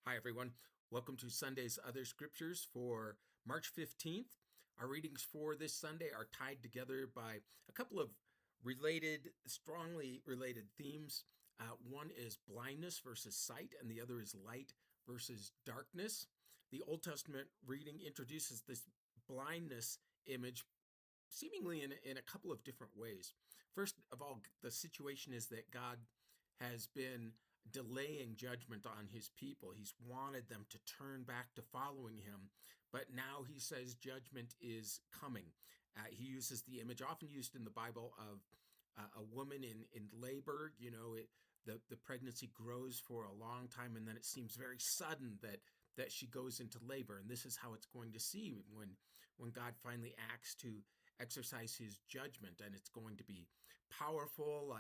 Hi, everyone. Welcome to Sunday's Other Scriptures for March 15th. Our readings for this Sunday are tied together by a couple of strongly related themes. One is blindness versus sight, and the other is light versus darkness. The Old Testament reading introduces this blindness image seemingly in a couple of different ways. First of all, the situation is that God has been delaying judgment on his people. He's wanted them to turn back to following him, but now he says judgment is coming. He uses the image often used in the Bible of a woman in labor. The pregnancy grows for a long time, and then it seems very sudden that she goes into labor, and this is how it's going to seem when God finally acts to exercise his judgment, and it's going to be powerful,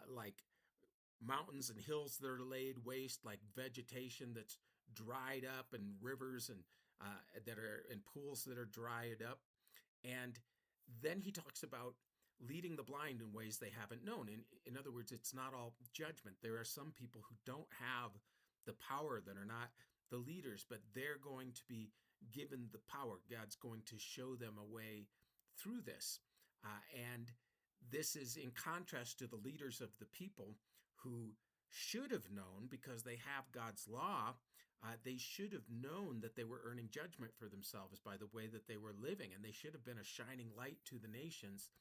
like mountains and hills that are laid waste, like vegetation that's dried up, and rivers and pools that are dried up. And then he talks about leading the blind in ways they haven't known. In other words, it's not all judgment. There are some people who don't have the power, that are not the leaders, but they're going to be given the power. God's going to show them a way through this. And this is in contrast to the leaders of the people who should have known, because they have God's law. They should have known that they were earning judgment for themselves by the way that they were living, and they should have been a shining light to the nations,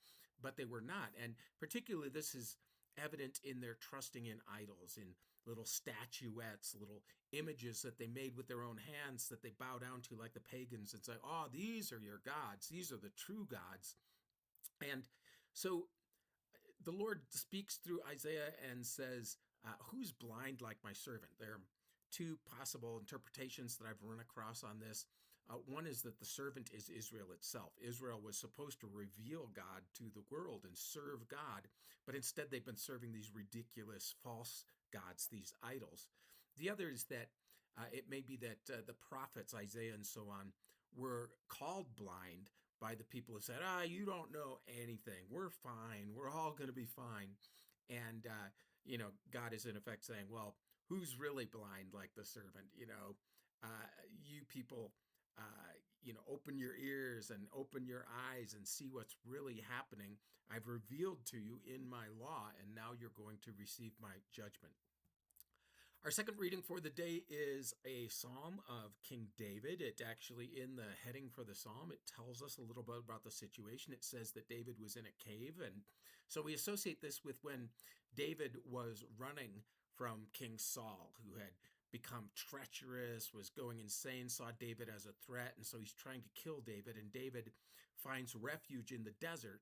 but they were not. And particularly this is evident in their trusting in idols, in little statuettes, little images that they made with their own hands that they bow down to like the pagans and say, oh, these are your gods. These are the true gods. And so the Lord speaks through Isaiah and says, who's blind like my servant? There are two possible interpretations that I've run across on this. One is that the servant is Israel itself. Israel was supposed to reveal God to the world and serve God, but instead they've been serving these ridiculous false gods, these idols. The other is that it may be that the prophets, Isaiah and so on, were called blind by the people who said, you don't know anything. We're fine. We're all going to be fine. And, God is in effect saying, well, who's really blind like the servant? You people, open your ears and open your eyes and see what's really happening. I've revealed to you in my law, and now you're going to receive my judgment. Our second reading for the day is a psalm of King David. It actually, in the heading for the psalm, it tells us a little bit about the situation. It says that David was in a cave, and so we associate this with when David was running from King Saul, who had become treacherous, was going insane, saw David as a threat, and so he's trying to kill David, and David finds refuge in the desert,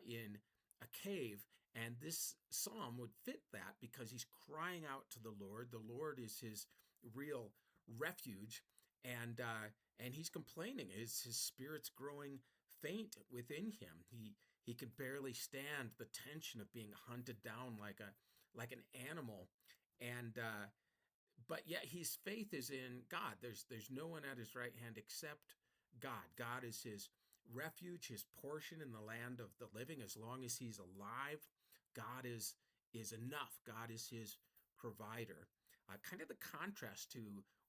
in a cave. And this psalm would fit that because he's crying out to the Lord. The Lord is his real refuge, and he's complaining. His spirit's growing faint within him. He can barely stand the tension of being hunted down like an animal, and but yet his faith is in God. There's no one at his right hand except God. God is his refuge, his portion in the land of the living. As long as he's alive, God is enough. God is his provider. Kind of the contrast to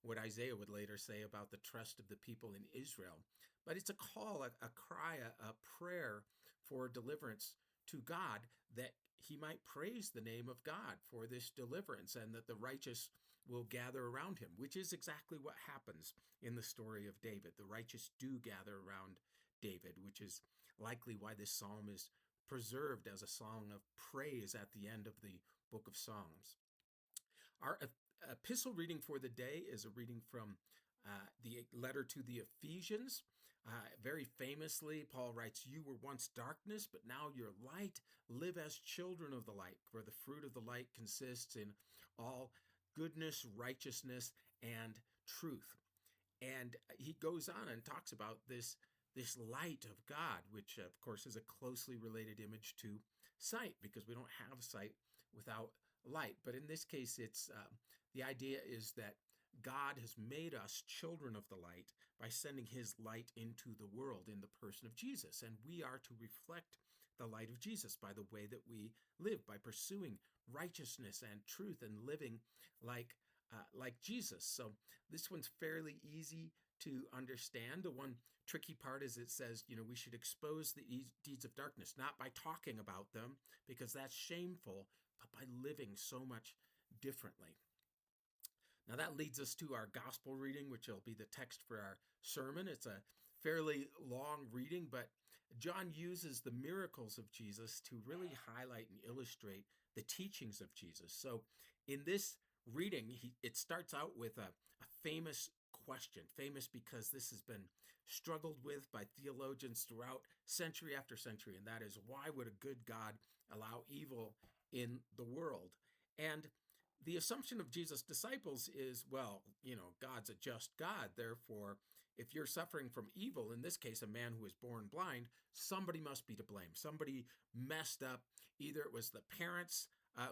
what Isaiah would later say about the trust of the people in Israel. But it's a call, a cry, a prayer for deliverance to God, that he might praise the name of God for this deliverance, and that the righteous will gather around him, which is exactly what happens in the story of David. The righteous do gather around David, which is likely why this psalm is preserved as a song of praise at the end of the book of Psalms. Our epistle reading for the day is a reading from the letter to the Ephesians. Very famously, Paul writes, you were once darkness, but now you're light. Live as children of the light, for the fruit of the light consists in all goodness, righteousness, and truth. And he goes on and talks about this light of God, which of course is a closely related image to sight, because we don't have sight without light. But in this case, it's the idea is that God has made us children of the light by sending his light into the world in the person of Jesus. And we are to reflect the light of Jesus by the way that we live, by pursuing righteousness and truth and living like like Jesus. So this one's fairly easy to understand. The one tricky part is it says, we should expose the deeds of darkness, not by talking about them, because that's shameful, but by living so much differently. Now that leads us to our gospel reading, which will be the text for our sermon. It's a fairly long reading, but John uses the miracles of Jesus to really highlight and illustrate the teachings of Jesus. So in this reading, it starts out with a famous question, famous because this has been struggled with by theologians throughout century after century, and that is, why would a good God allow evil in the world? And the assumption of Jesus' disciples is, well, God's a just God. Therefore, if you're suffering from evil, in this case, a man who was born blind, somebody must be to blame. Somebody messed up. Either it was the parents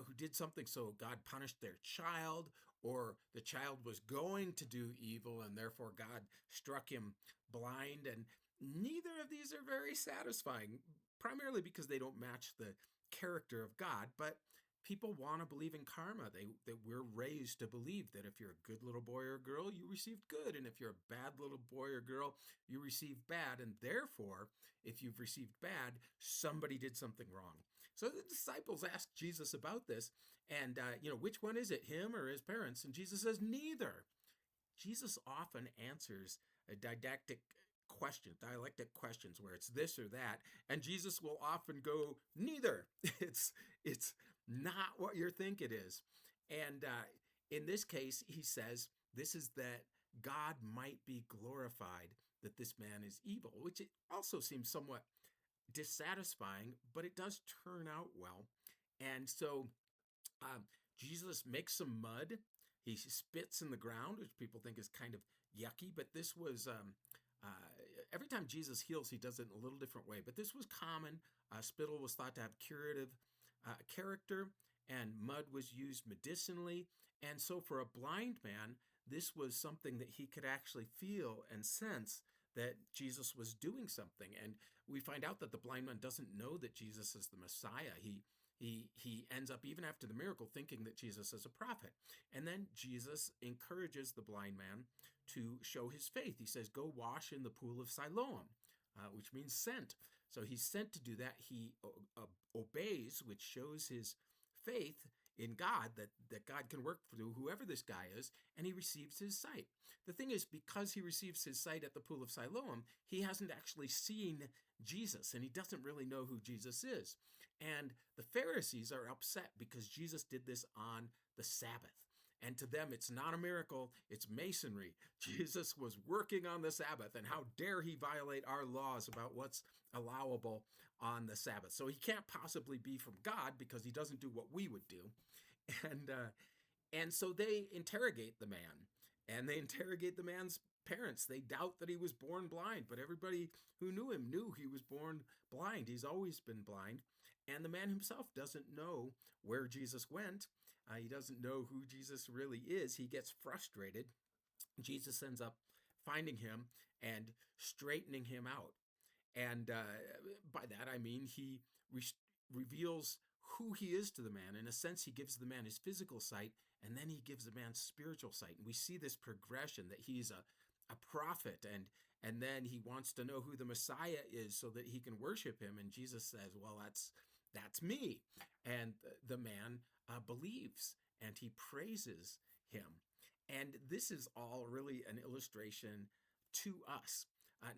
who did something, so God punished their child, or the child was going to do evil, and therefore God struck him blind. And neither of these are very satisfying, primarily because they don't match the character of God. But people want to believe in karma. That we're raised to believe that if you're a good little boy or girl, you received good, and if you're a bad little boy or girl, you received bad. And therefore, if you've received bad, somebody did something wrong. So the disciples asked Jesus about this, and which one is it, him or his parents? And Jesus says neither. Jesus often answers a dialectic questions where it's this or that, and Jesus will often go neither. It's not what you think it is. And in this case, he says this is that God might be glorified that this man is evil, which it also seems somewhat dissatisfying, but it does turn out well. And so Jesus makes some mud. He spits in the ground, which people think is kind of yucky, but this was every time Jesus heals, he does it in a little different way. But this was common. Spittle was thought to have curative character, and mud was used medicinally. And so for a blind man, this was something that he could actually feel and sense that Jesus was doing something. And we find out that the blind man doesn't know that Jesus is the Messiah. He ends up, even after the miracle, thinking that Jesus is a prophet. And then Jesus encourages the blind man to show his faith. He says, go wash in the pool of Siloam, which means sent. So he's sent to do that. He obeys, which shows his faith in God, that God can work through whoever this guy is, and he receives his sight. The thing is, because he receives his sight at the pool of Siloam, he hasn't actually seen Jesus, and he doesn't really know who Jesus is. And the Pharisees are upset because Jesus did this on the Sabbath. And to them, it's not a miracle, it's masonry. Jesus was working on the Sabbath, and how dare he violate our laws about what's allowable on the Sabbath. So he can't possibly be from God because he doesn't do what we would do. And so they interrogate the man, and they interrogate the man's parents. They doubt that he was born blind, but everybody who knew him knew he was born blind. He's always been blind. And the man himself doesn't know where Jesus went. He doesn't know who Jesus really is. He gets frustrated. Jesus ends up finding him and straightening him out. And by that, I mean he reveals who he is to the man. In a sense, he gives the man his physical sight, and then he gives the man spiritual sight. And we see this progression that he's a prophet, and then he wants to know who the Messiah is so that he can worship him. And Jesus says, well, that's me. And the man believes, and he praises him. And this is all really an illustration to us,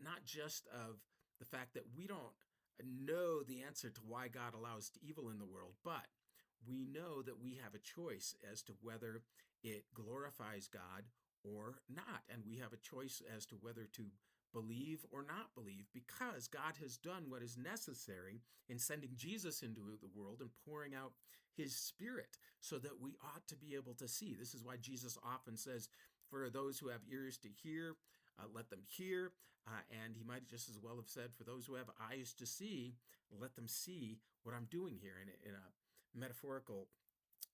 not just of the fact that we don't know the answer to why God allows evil in the world, but we know that we have a choice as to whether it glorifies God or not. And we have a choice as to whether to believe or not believe, because God has done what is necessary in sending Jesus into the world and pouring out his Spirit so that we ought to be able to see. This is why Jesus often says, for those who have ears to hear, let them hear. And he might just as well have said, for those who have eyes to see, let them see what I'm doing here in a metaphorical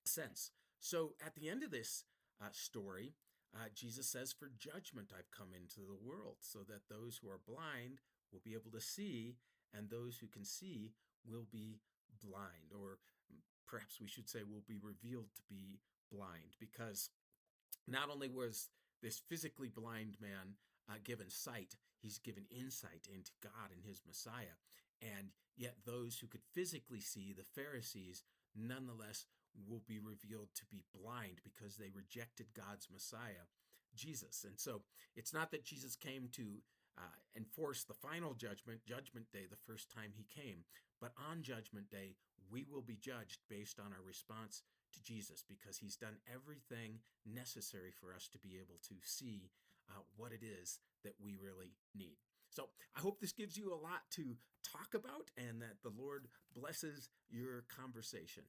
sense. So at the end of this story, Jesus says, for judgment I've come into the world, so that those who are blind will be able to see, and those who can see will be blind. Or perhaps we should say will be revealed to be blind, because Not only was this physically blind man given sight, he's given insight into God and his Messiah. And yet, those who could physically see, the Pharisees, nonetheless will be revealed to be blind because they rejected God's Messiah, Jesus. And so it's not that Jesus came to enforce the final judgment, Judgment Day, the first time he came, but on Judgment Day, we will be judged based on our response to Jesus because he's done everything necessary for us to be able to see what it is that we really need. So I hope this gives you a lot to talk about and that the Lord blesses your conversation.